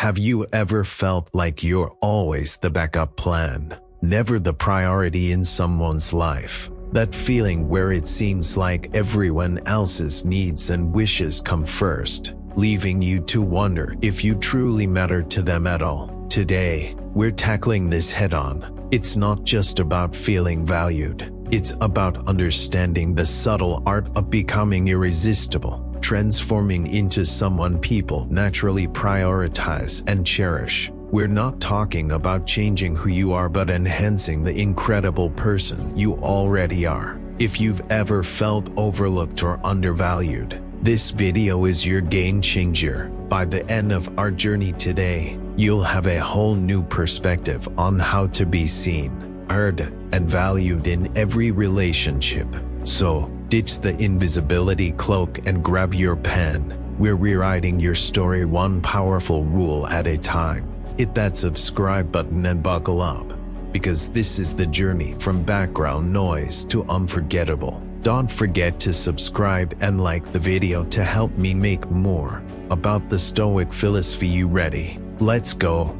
Have you ever felt like you're always the backup plan, never the priority in someone's life? That feeling where it seems like everyone else's needs and wishes come first, leaving you to wonder if you truly matter to them at all. Today, we're tackling this head-on. It's not just about feeling valued. It's about understanding the subtle art of becoming irresistible, transforming into someone people naturally prioritize and cherish. We're not talking about changing who you are, but enhancing the incredible person you already are. If you've ever felt overlooked or undervalued, this video is your game changer. By the end of our journey today, you'll have a whole new perspective on how to be seen, heard, and valued in every relationship. So, ditch the invisibility cloak and grab your pen. We're rewriting your story one powerful rule at a time. Hit that subscribe button and buckle up, because this is the journey from background noise to unforgettable. Don't forget to subscribe and like the video to help me make more about the Stoic philosophy. You ready? Let's go.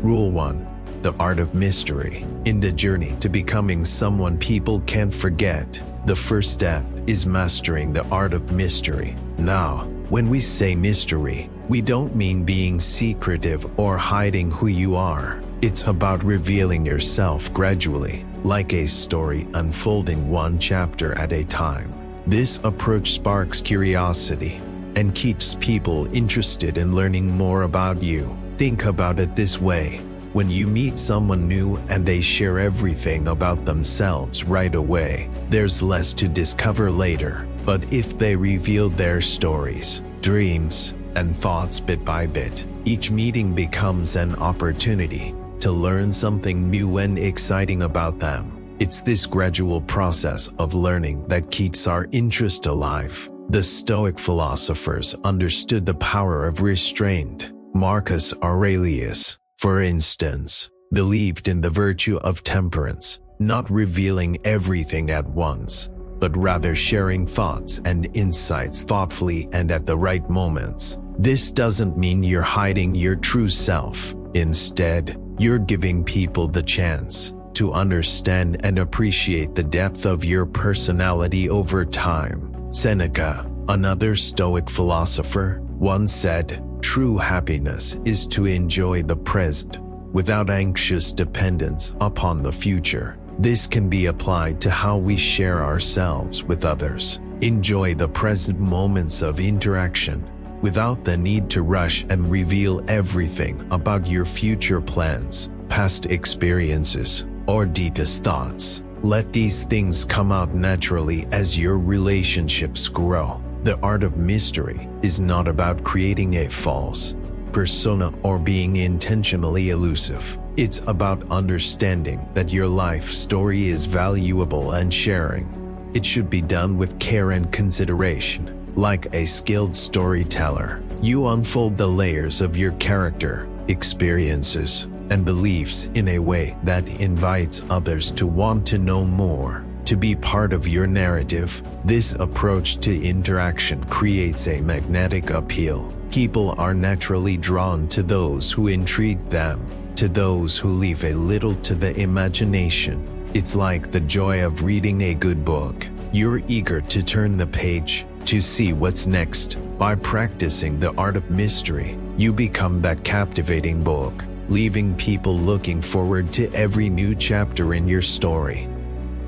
Rule 1. The art of mystery. In the journey to becoming someone people can't forget, the first step is mastering the art of mystery. Now, when we say mystery, we don't mean being secretive or hiding who you are. It's about revealing yourself gradually, like a story unfolding one chapter at a time. This approach sparks curiosity and keeps people interested in learning more about you. Think about it this way. When you meet someone new and they share everything about themselves right away, there's less to discover later. But if they reveal their stories, dreams, and thoughts bit by bit, each meeting becomes an opportunity to learn something new and exciting about them. It's this gradual process of learning that keeps our interest alive. The Stoic philosophers understood the power of restraint. Marcus Aurelius, for instance, believed in the virtue of temperance, not revealing everything at once, but rather sharing thoughts and insights thoughtfully and at the right moments. This doesn't mean you're hiding your true self. Instead, you're giving people the chance to understand and appreciate the depth of your personality over time. Seneca, another Stoic philosopher, once said, "True happiness is to enjoy the present, without anxious dependence upon the future." This can be applied to how we share ourselves with others. Enjoy the present moments of interaction, without the need to rush and reveal everything about your future plans, past experiences, or deepest thoughts. Let these things come out naturally as your relationships grow. The art of mystery is not about creating a false persona or being intentionally elusive. It's about understanding that your life story is valuable and sharing. It should be done with care and consideration. Like a skilled storyteller, you unfold the layers of your character, experiences, and beliefs in a way that invites others to want to know more, to be part of your narrative. This approach to interaction creates a magnetic appeal. People are naturally drawn to those who intrigue them, to those who leave a little to the imagination. It's like the joy of reading a good book. You're eager to turn the page, to see what's next. By practicing the art of mystery, you become that captivating book, leaving people looking forward to every new chapter in your story.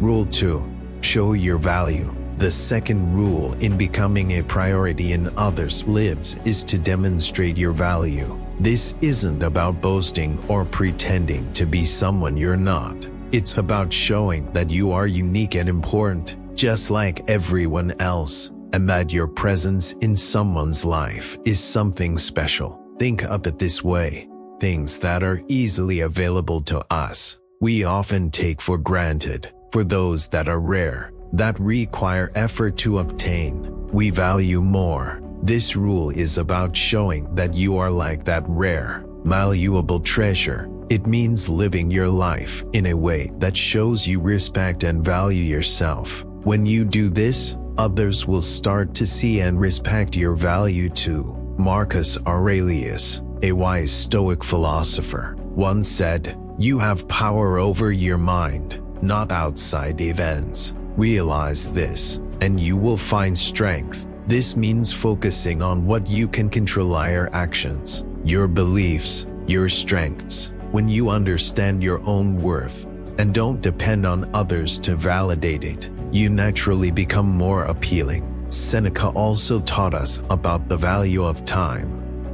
Rule 2. Show your value. The second rule in becoming a priority in others' lives is to demonstrate your value. This isn't about boasting or pretending to be someone you're not. It's about showing that you are unique and important, just like everyone else, and that your presence in someone's life is something special. Think of it this way. Things that are easily available to us, we often take for granted. For those that are rare, that require effort to obtain, we value more. This rule is about showing that you are like that rare, malleable treasure. It means living your life in a way that shows you respect and value yourself. When you do this, others will start to see and respect your value too. Marcus Aurelius, a wise Stoic philosopher, once said, "You have power over your mind, not outside events. Realize this, and you will find strength." This means focusing on what you can control: your actions, your beliefs, your strengths. When you understand your own worth and don't depend on others to validate it, you naturally become more appealing. Seneca also taught us about the value of time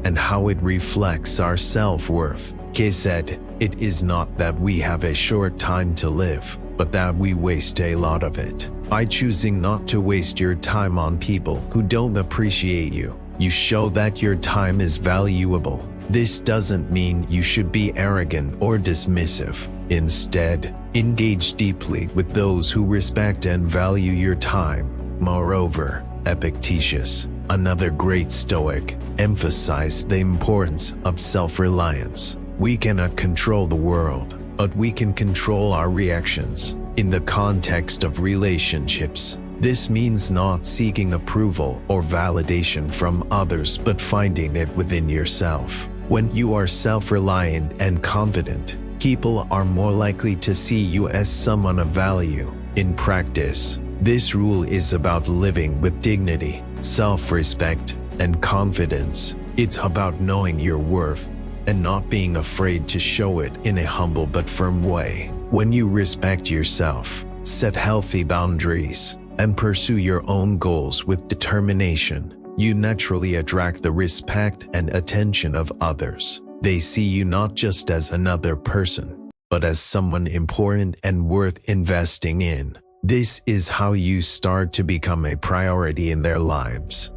and how it reflects our self-worth. He said, "It is not that we have a short time to live, but that we waste a lot of it." By choosing not to waste your time on people who don't appreciate you, you show that your time is valuable. This doesn't mean you should be arrogant or dismissive. Instead, engage deeply with those who respect and value your time. Moreover, Epictetus, another great Stoic, emphasized the importance of self-reliance. We cannot control the world, but we can control our reactions. In the context of relationships, this means not seeking approval or validation from others but finding it within yourself. When you are self-reliant and confident, people are more likely to see you as someone of value. In practice, this rule is about living with dignity, self-respect, and confidence. It's about knowing your worth and not being afraid to show it in a humble but firm way. When you respect yourself, set healthy boundaries, and pursue your own goals with determination, you naturally attract the respect and attention of others. They see you not just as another person, but as someone important and worth investing in. This is how you start to become a priority in their lives.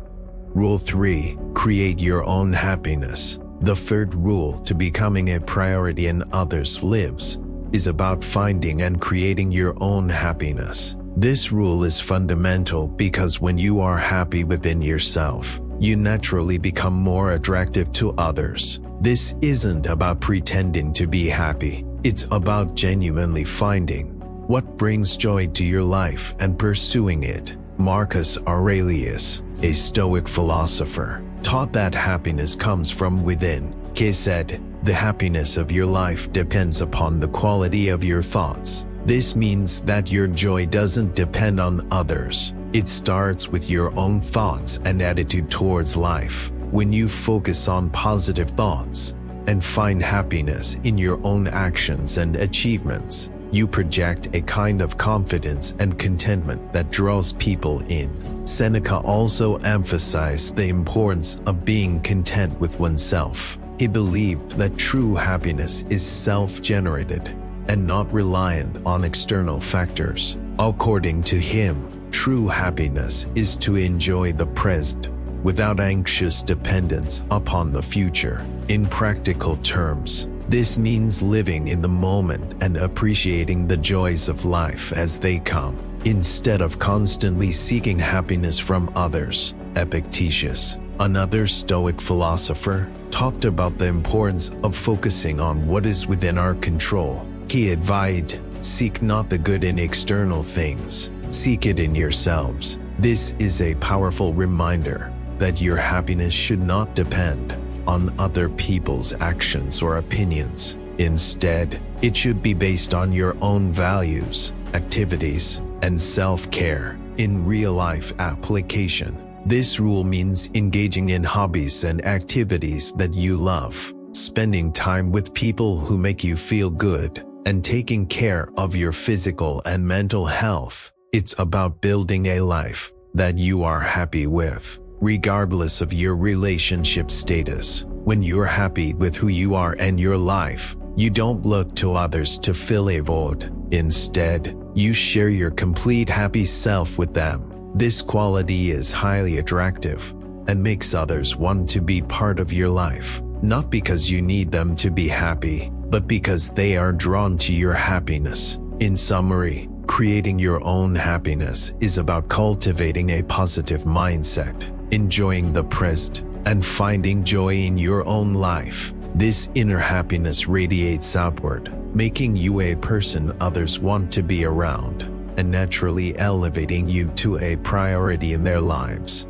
Rule 3. Create your own happiness. The third rule to becoming a priority in others' lives is about finding and creating your own happiness. This rule is fundamental because when you are happy within yourself, you naturally become more attractive to others. This isn't about pretending to be happy. It's about genuinely finding what brings joy to your life and pursuing it. Marcus Aurelius, a Stoic philosopher, taught that happiness comes from within. He said, "The happiness of your life depends upon the quality of your thoughts." This means that your joy doesn't depend on others. It starts with your own thoughts and attitude towards life. When you focus on positive thoughts and find happiness in your own actions and achievements, you project a kind of confidence and contentment that draws people in. Seneca also emphasized the importance of being content with oneself. He believed that true happiness is self-generated and not reliant on external factors. According to him, true happiness is to enjoy the present without anxious dependence upon the future. In practical terms, this means living in the moment and appreciating the joys of life as they come, instead of constantly seeking happiness from others. Epictetus, another Stoic philosopher, talked about the importance of focusing on what is within our control. He advised, "Seek not the good in external things, seek it in yourselves." This is a powerful reminder that your happiness should not depend on other people's actions or opinions. Instead, it should be based on your own values, activities, and self-care. In real-life application, this rule means engaging in hobbies and activities that you love, spending time with people who make you feel good, and taking care of your physical and mental health. It's about building a life that you are happy with, regardless of your relationship status. When you're happy with who you are and your life, you don't look to others to fill a void. Instead, you share your complete happy self with them. This quality is highly attractive and makes others want to be part of your life, not because you need them to be happy, but because they are drawn to your happiness. In summary, creating your own happiness is about cultivating a positive mindset, enjoying the present, and finding joy in your own life. This inner happiness radiates outward, making you a person others want to be around, and naturally elevating you to a priority in their lives.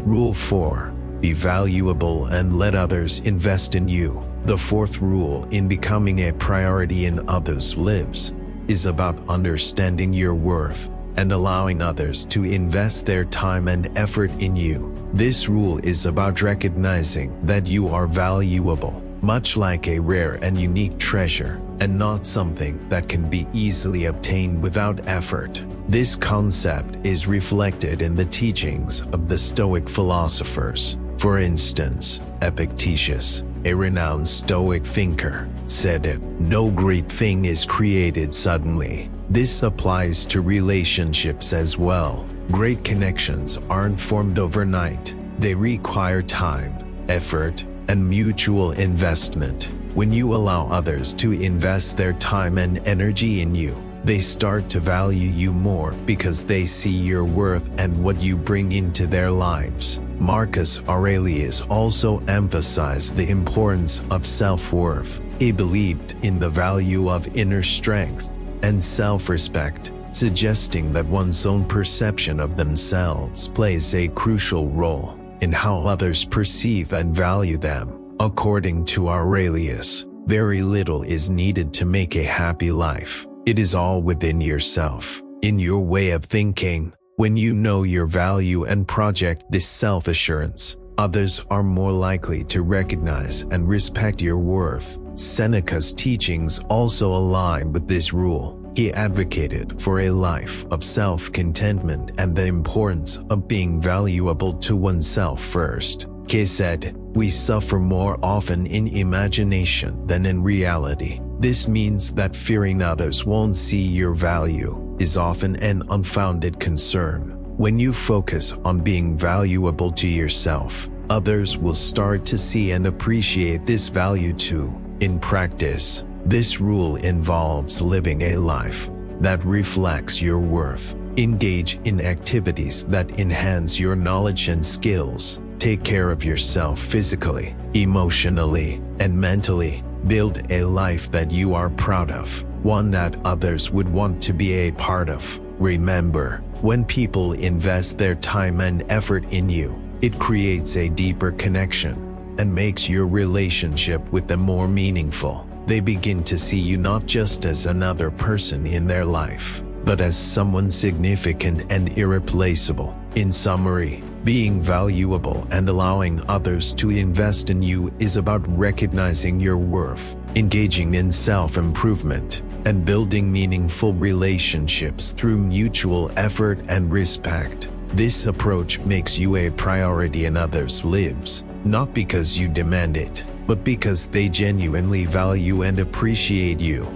Rule 4. be valuable and let others invest in you. The fourth rule in becoming a priority in others' lives is about understanding your worth and allowing others to invest their time and effort in you. This rule is about recognizing that you are valuable, much like a rare and unique treasure, and not something that can be easily obtained without effort. This concept is reflected in the teachings of the Stoic philosophers. For instance, Epictetus, a renowned Stoic thinker, said, "No great thing is created suddenly." This applies to relationships as well. Great connections aren't formed overnight. They require time, effort, and mutual investment. When you allow others to invest their time and energy in you, they start to value you more because they see your worth and what you bring into their lives. Marcus Aurelius also emphasized the importance of self-worth. He believed in the value of inner strength and self-respect, suggesting that one's own perception of themselves plays a crucial role in how others perceive and value them. According to Aurelius, very little is needed to make a happy life. It is all within yourself, in your way of thinking. When you know your value and project this self-assurance, others are more likely to recognize and respect your worth. Seneca's teachings also align with this rule. He advocated for a life of self-contentment and the importance of being valuable to oneself first. He said, "We suffer more often in imagination than in reality." This means that fearing others won't see your value is often an unfounded concern. When you focus on being valuable to yourself, others will start to see and appreciate this value too. In practice, this rule involves living a life that reflects your worth. Engage in activities that enhance your knowledge and skills. Take care of yourself physically, emotionally, and mentally. Build a life that you are proud of, one that others would want to be a part of. Remember, when people invest their time and effort in you, it creates a deeper connection and makes your relationship with them more meaningful. They begin to see you not just as another person in their life, but as someone significant and irreplaceable. In summary, being valuable and allowing others to invest in you is about recognizing your worth, engaging in self-improvement, and building meaningful relationships through mutual effort and respect. This approach makes you a priority in others' lives, not because you demand it, but because they genuinely value and appreciate you.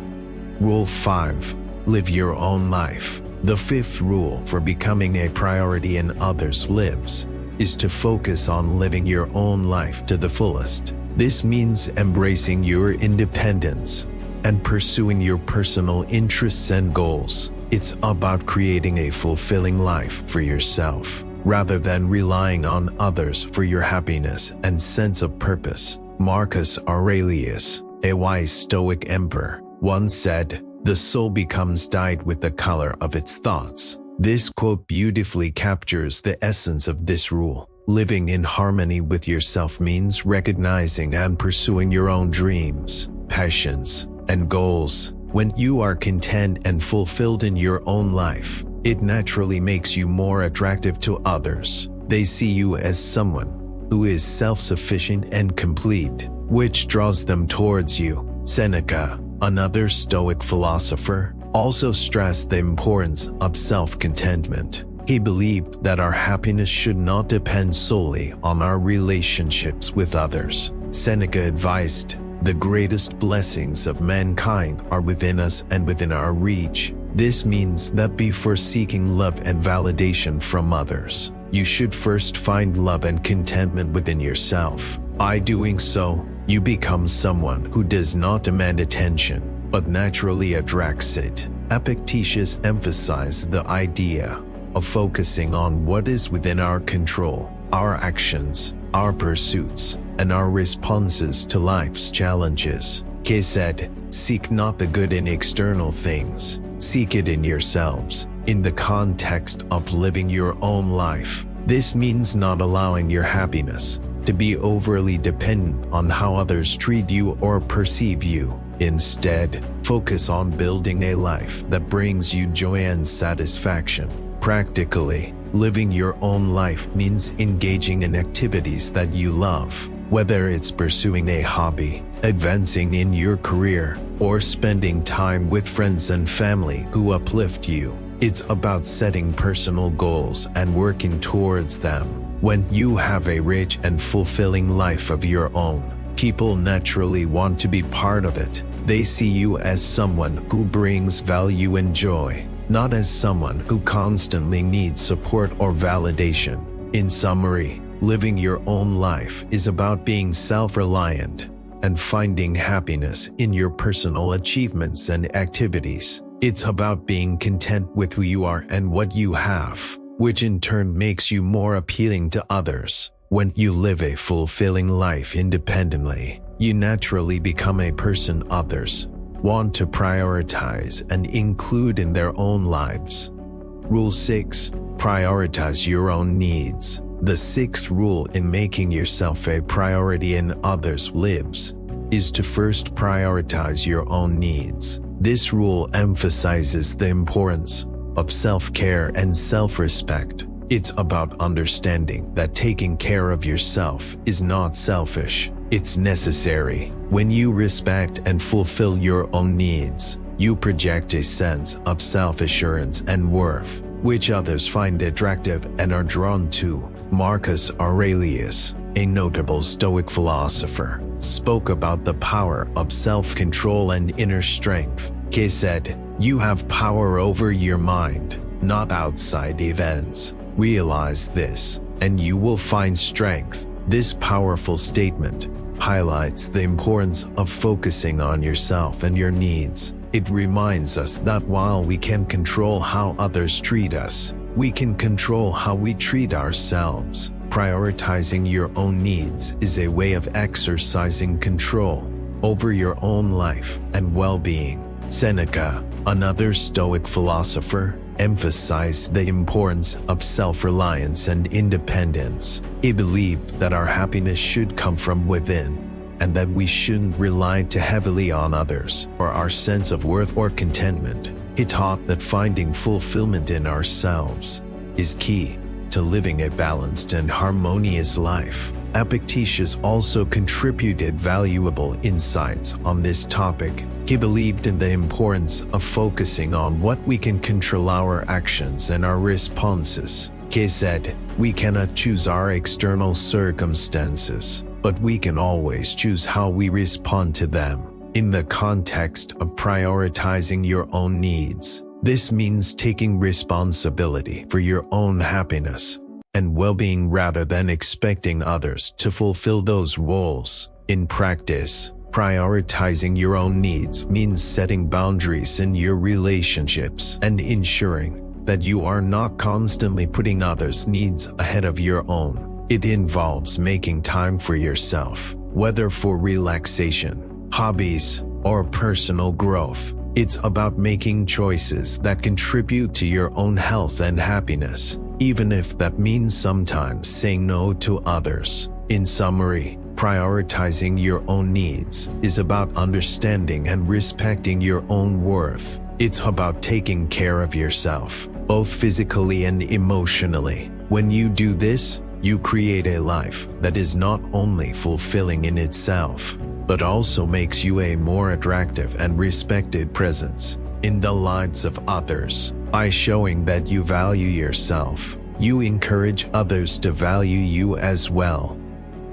Rule 5. Live your own life. The fifth rule for becoming a priority in others' lives is to focus on living your own life to the fullest. This means embracing your independence and pursuing your personal interests and goals. It's about creating a fulfilling life for yourself, rather than relying on others for your happiness and sense of purpose. Marcus Aurelius, a wise Stoic emperor, once said, "The soul becomes dyed with the color of its thoughts." This quote beautifully captures the essence of this rule. Living in harmony with yourself means recognizing and pursuing your own dreams, passions, and goals. When you are content and fulfilled in your own life, it naturally makes you more attractive to others. They see you as someone who is self-sufficient and complete, which draws them towards you. Seneca, another Stoic philosopher, also stressed the importance of self-contentment. He believed that our happiness should not depend solely on our relationships with others. Seneca advised, "The greatest blessings of mankind are within us and within our reach." This means that before seeking love and validation from others, you should first find love and contentment within yourself. By doing so, you become someone who does not demand attention, but naturally attracts it. Epictetus emphasized the idea of focusing on what is within our control, our actions, our pursuits, and our responses to life's challenges. He said, "Seek not the good in external things, seek it in yourselves." In the context of living your own life, this means not allowing your happiness to be overly dependent on how others treat you or perceive you. Instead, focus on building a life that brings you joy and satisfaction. Practically, living your own life means engaging in activities that you love, whether it's pursuing a hobby, advancing in your career, or spending time with friends and family who uplift you. It's about setting personal goals and working towards them. When you have a rich and fulfilling life of your own, people naturally want to be part of it. They see you as someone who brings value and joy, not as someone who constantly needs support or validation. In summary, living your own life is about being self-reliant and finding happiness in your personal achievements and activities. It's about being content with who you are and what you have, which in turn makes you more appealing to others. When you live a fulfilling life independently, you naturally become a person others want to prioritize and include in their own lives. Rule 6. Prioritize your own needs. The sixth rule in making yourself a priority in others' lives is to first prioritize your own needs. This rule emphasizes the importance of self-care and self-respect. It's about understanding that taking care of yourself is not selfish, it's necessary. When you respect and fulfill your own needs, you project a sense of self-assurance and worth, which others find attractive and are drawn to. Marcus Aurelius, a notable Stoic philosopher, spoke about the power of self-control and inner strength. He said, "You have power over your mind, not outside events. Realize this, and you will find strength." This powerful statement highlights the importance of focusing on yourself and your needs. It reminds us that while we can control how others treat us, we can control how we treat ourselves. Prioritizing your own needs is a way of exercising control over your own life and well-being. Seneca, another Stoic philosopher, emphasized the importance of self-reliance and independence. He believed that our happiness should come from within, and that we shouldn't rely too heavily on others for our sense of worth or contentment. He taught that finding fulfillment in ourselves is key to living a balanced and harmonious life. Epictetus also contributed valuable insights on this topic. He believed in the importance of focusing on what we can control, our actions and our responses. He said, "We cannot choose our external circumstances, but we can always choose how we respond to them." In the context of prioritizing your own needs, this means taking responsibility for your own happiness and well-being rather than expecting others to fulfill those roles. In practice, prioritizing your own needs means setting boundaries in your relationships and ensuring that you are not constantly putting others' needs ahead of your own. It involves making time for yourself, whether for relaxation, hobbies, or personal growth. It's about making choices that contribute to your own health and happiness, even if that means sometimes saying no to others. In summary, prioritizing your own needs is about understanding and respecting your own worth. It's about taking care of yourself, both physically and emotionally. When you do this, you create a life that is not only fulfilling in itself, but also makes you a more attractive and respected presence in the lives of others. By showing that you value yourself, you encourage others to value you as well.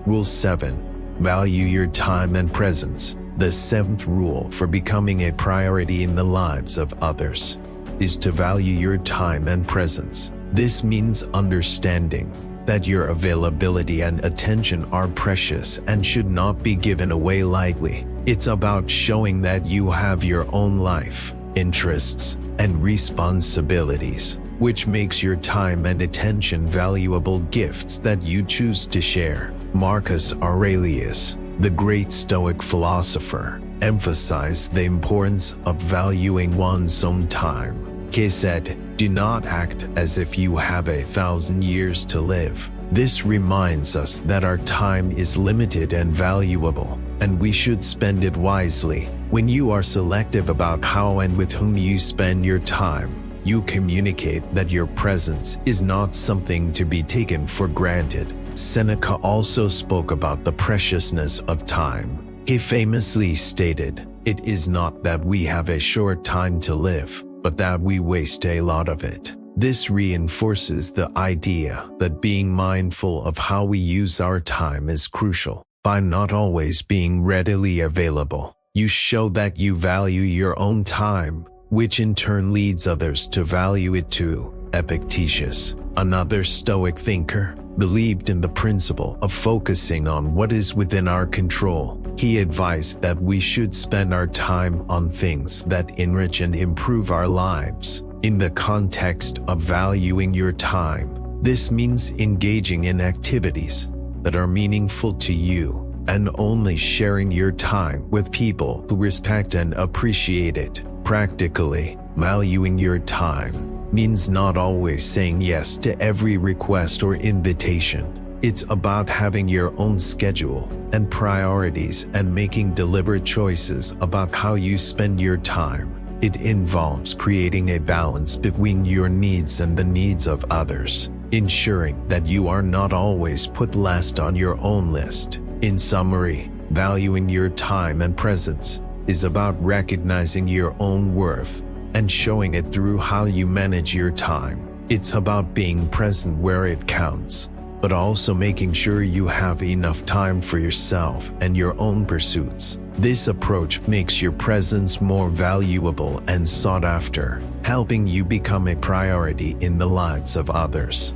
Rule 7. Value your time and presence. The seventh rule for becoming a priority in the lives of others is to value your time and presence. This means understanding that your availability and attention are precious and should not be given away lightly. It's about showing that you have your own life, interests, and responsibilities, which makes your time and attention valuable gifts that you choose to share. Marcus Aurelius, the great Stoic philosopher, emphasized the importance of valuing one's own time. He said, "Do not act as if you have 1,000 years to live. This reminds us that our time is limited and valuable, and we should spend it wisely. When you are selective about how and with whom you spend your time, you communicate that your presence is not something to be taken for granted. Seneca also spoke about the preciousness of time. He famously stated, "It is not that we have a short time to live, but that we waste a lot of it." This reinforces the idea that being mindful of how we use our time is crucial. By not always being readily available, you show that you value your own time, which in turn leads others to value it too. Epictetus, another Stoic thinker, believed in the principle of focusing on what is within our control. He advised that we should spend our time on things that enrich and improve our lives. In the context of valuing your time, this means engaging in activities that are meaningful to you and only sharing your time with people who respect and appreciate it. Practically, valuing your time means not always saying yes to every request or invitation. It's about having your own schedule and priorities and making deliberate choices about how you spend your time. It involves creating a balance between your needs and the needs of others, ensuring that you are not always put last on your own list. In summary, valuing your time and presence is about recognizing your own worth and showing it through how you manage your time. It's about being present where it counts, but also making sure you have enough time for yourself and your own pursuits. This approach makes your presence more valuable and sought after, helping you become a priority in the lives of others.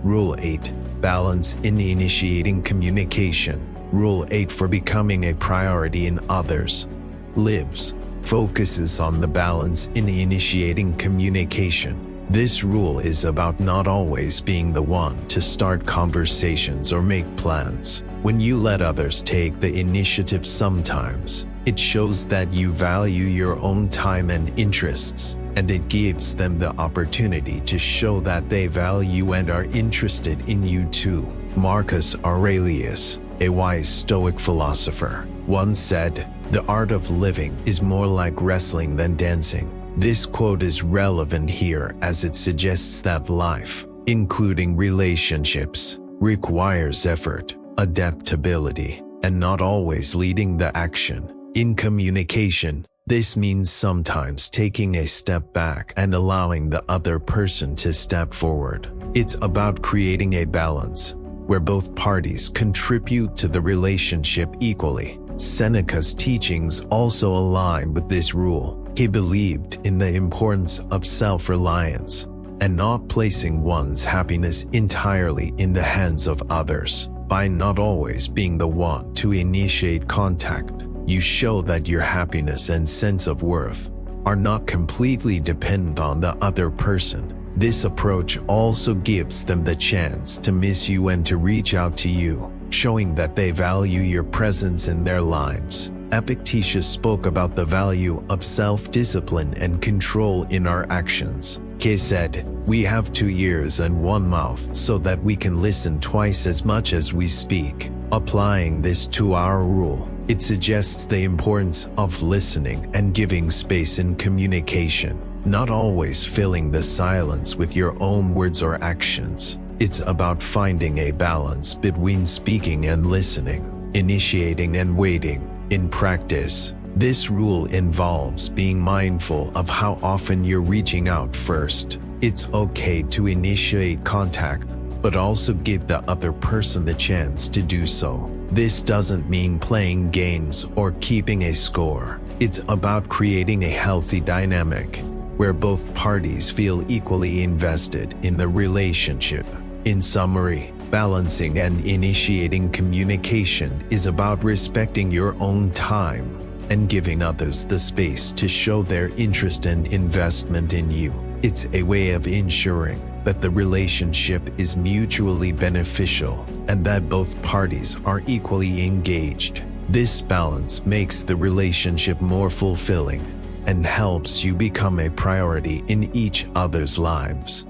Rule 8. Balance in initiating communication. Rule 8 for becoming a priority in others' lives focuses on the balance in initiating communication. This rule is about not always being the one to start conversations or make plans. When you let others take the initiative sometimes, it shows that you value your own time and interests, and it gives them the opportunity to show that they value and are interested in you too. Marcus Aurelius, a wise Stoic philosopher, once said, "The art of living is more like wrestling than dancing." This quote is relevant here as it suggests that life, including relationships, requires effort, adaptability, and not always leading the action. In communication, this means sometimes taking a step back and allowing the other person to step forward. It's about creating a balance where both parties contribute to the relationship equally. Seneca's teachings also align with this rule. He believed in the importance of self-reliance and not placing one's happiness entirely in the hands of others. By not always being the one to initiate contact, you show that your happiness and sense of worth are not completely dependent on the other person. This approach also gives them the chance to miss you and to reach out to you, showing that they value your presence in their lives. Epictetus spoke about the value of self-discipline and control in our actions. He said, "We have 2 ears and 1 mouth so that we can listen twice as much as we speak." Applying this to our rule, it suggests the importance of listening and giving space in communication, not always filling the silence with your own words or actions. It's about finding a balance between speaking and listening, initiating and waiting. In practice, this rule involves being mindful of how often you're reaching out first. It's okay to initiate contact, but also give the other person the chance to do so. This doesn't mean playing games or keeping a score. It's about creating a healthy dynamic where both parties feel equally invested in the relationship. In summary, balancing and initiating communication is about respecting your own time and giving others the space to show their interest and investment in you. It's a way of ensuring that the relationship is mutually beneficial and that both parties are equally engaged. This balance makes the relationship more fulfilling and helps you become a priority in each other's lives.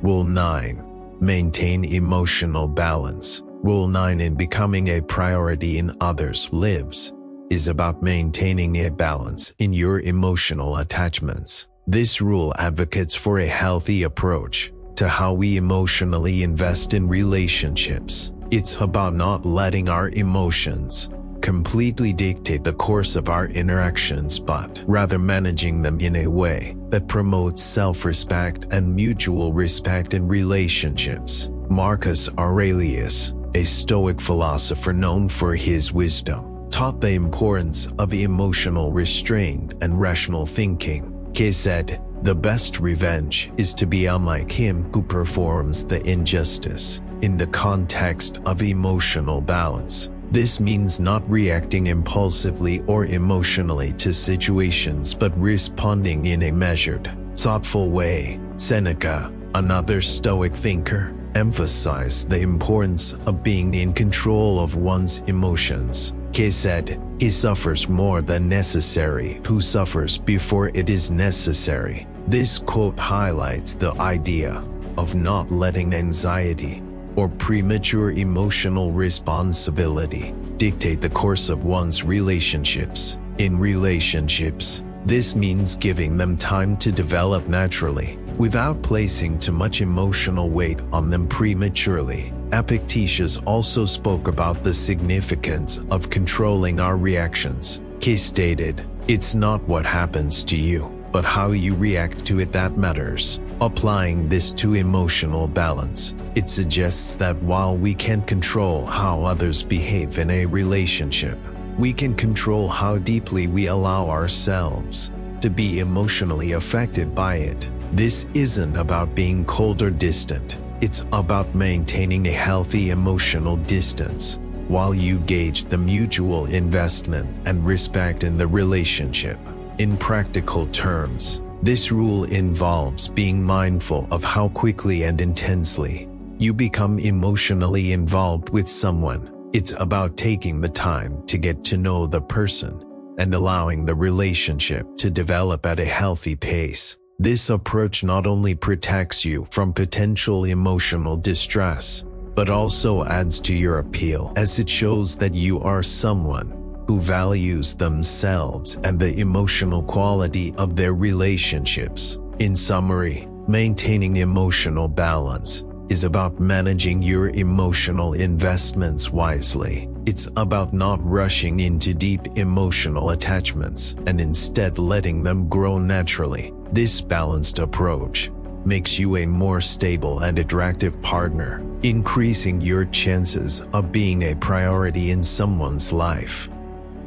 Rule 9. Maintain emotional balance. Rule 9 in becoming a priority in others' lives is about maintaining a balance in your emotional attachments. This rule advocates for a healthy approach to how we emotionally invest in relationships. It's about not letting our emotions completely dictate the course of our interactions, but rather managing them in a way that promotes self-respect and mutual respect in relationships. Marcus Aurelius, a Stoic philosopher known for his wisdom, taught the importance of emotional restraint and rational thinking. He said, "The best revenge is to be unlike him who performs the injustice." In the context of emotional balance, this means not reacting impulsively or emotionally to situations but responding in a measured, thoughtful way. Seneca, another Stoic thinker, emphasized the importance of being in control of one's emotions. He said, "He suffers more than necessary who suffers before it is necessary." This quote highlights the idea of not letting anxiety or premature emotional responsibility dictate the course of one's relationships. In relationships, this means giving them time to develop naturally, without placing too much emotional weight on them prematurely. Epictetus also spoke about the significance of controlling our reactions. He stated, "It's not what happens to you, but how you react to it that matters." Applying this to emotional balance, it suggests that while we can't control how others behave in a relationship, we can control how deeply we allow ourselves to be emotionally affected by it. This isn't about being cold or distant. It's about maintaining a healthy emotional distance while you gauge the mutual investment and respect in the relationship. In practical terms, this rule involves being mindful of how quickly and intensely you become emotionally involved with someone. It's about taking the time to get to know the person and allowing the relationship to develop at a healthy pace. This approach not only protects you from potential emotional distress, but also adds to your appeal, as it shows that you are someone who values themselves and the emotional quality of their relationships. In summary, maintaining emotional balance is about managing your emotional investments wisely. It's about not rushing into deep emotional attachments and instead letting them grow naturally. This balanced approach makes you a more stable and attractive partner, increasing your chances of being a priority in someone's life.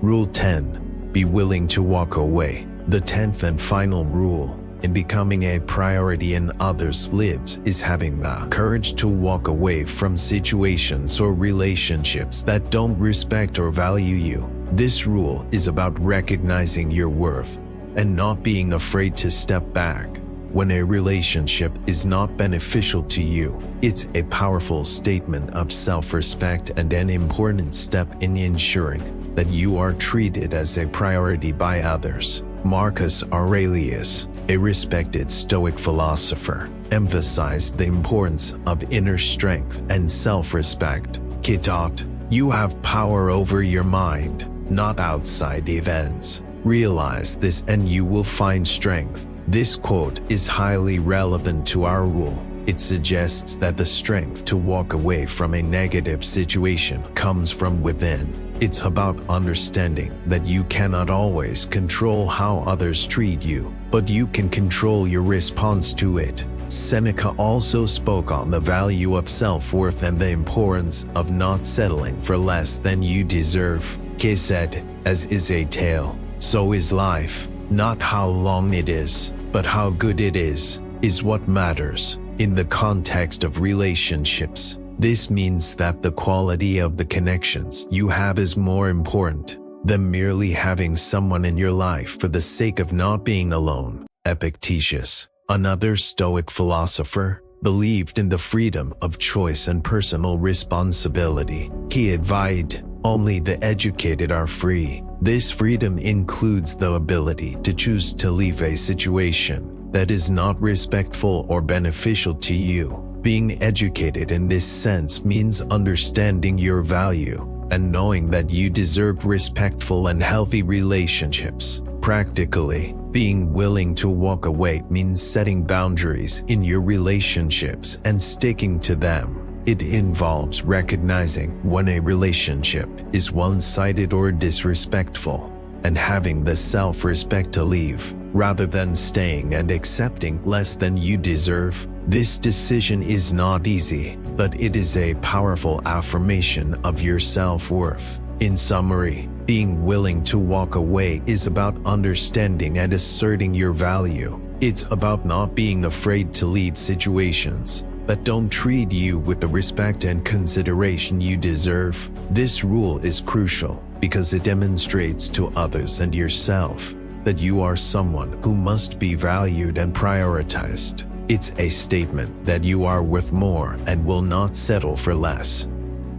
Rule 10. Be willing to walk away. The 10th and final rule in becoming a priority in others' lives is having the courage to walk away from situations or relationships that don't respect or value you. This rule is about recognizing your worth and not being afraid to step back when a relationship is not beneficial to you. It's a powerful statement of self-respect and an important step in ensuring that you are treated as a priority by others. Marcus Aurelius, a respected Stoic philosopher, emphasized the importance of inner strength and self-respect. He taught, "You have power over your mind, not outside events. Realize this and you will find strength." This quote is highly relevant to our rule. It suggests that the strength to walk away from a negative situation comes from within. It's about understanding that you cannot always control how others treat you, but you can control your response to it. Seneca also spoke on the value of self-worth and the importance of not settling for less than you deserve. He said, "As is a tale, so is life. Not how long it is, but how good it is what matters." In the context of relationships, this means that the quality of the connections you have is more important than merely having someone in your life for the sake of not being alone. Epictetus, another Stoic philosopher, believed in the freedom of choice and personal responsibility. He advised, "Only the educated are free." This freedom includes the ability to choose to leave a situation that is not respectful or beneficial to you. Being educated in this sense means understanding your value and knowing that you deserve respectful and healthy relationships. Practically, being willing to walk away means setting boundaries in your relationships and sticking to them. It involves recognizing when a relationship is one-sided or disrespectful, and having the self-respect to leave, rather than staying and accepting less than you deserve. This decision is not easy, but it is a powerful affirmation of your self-worth. In summary, being willing to walk away is about understanding and asserting your value. It's about not being afraid to leave situations that don't treat you with the respect and consideration you deserve. This rule is crucial because it demonstrates to others and yourself that you are someone who must be valued and prioritized. It's a statement that you are worth more and will not settle for less.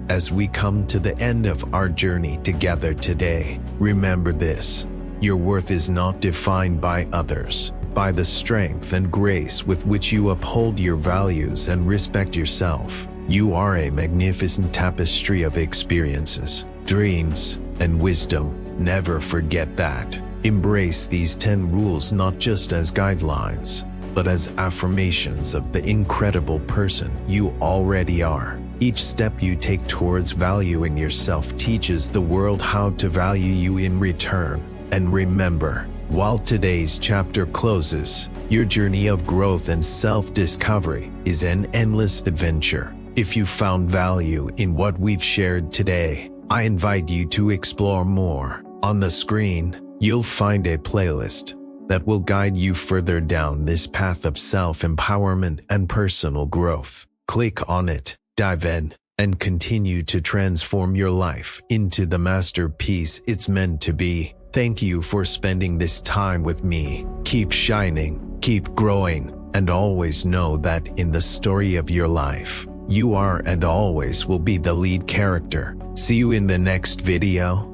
As we come to the end of our journey together today, remember this: your worth is not defined by others, by the strength and grace with which you uphold your values and respect yourself. You are a magnificent tapestry of experiences, dreams, and wisdom. Never forget that. Embrace these 10 rules not just as guidelines, but as affirmations of the incredible person you already are. Each step you take towards valuing yourself teaches the world how to value you in return. And remember, while today's chapter closes, your journey of growth and self-discovery is an endless adventure. If you found value in what we've shared today, I invite you to explore more. On the screen, you'll find a playlist that will guide you further down this path of self-empowerment and personal growth. Click on it, dive in, and continue to transform your life into the masterpiece it's meant to be. Thank you for spending this time with me. Keep shining, keep growing, and always know that in the story of your life, you are and always will be the lead character. See you in the next video.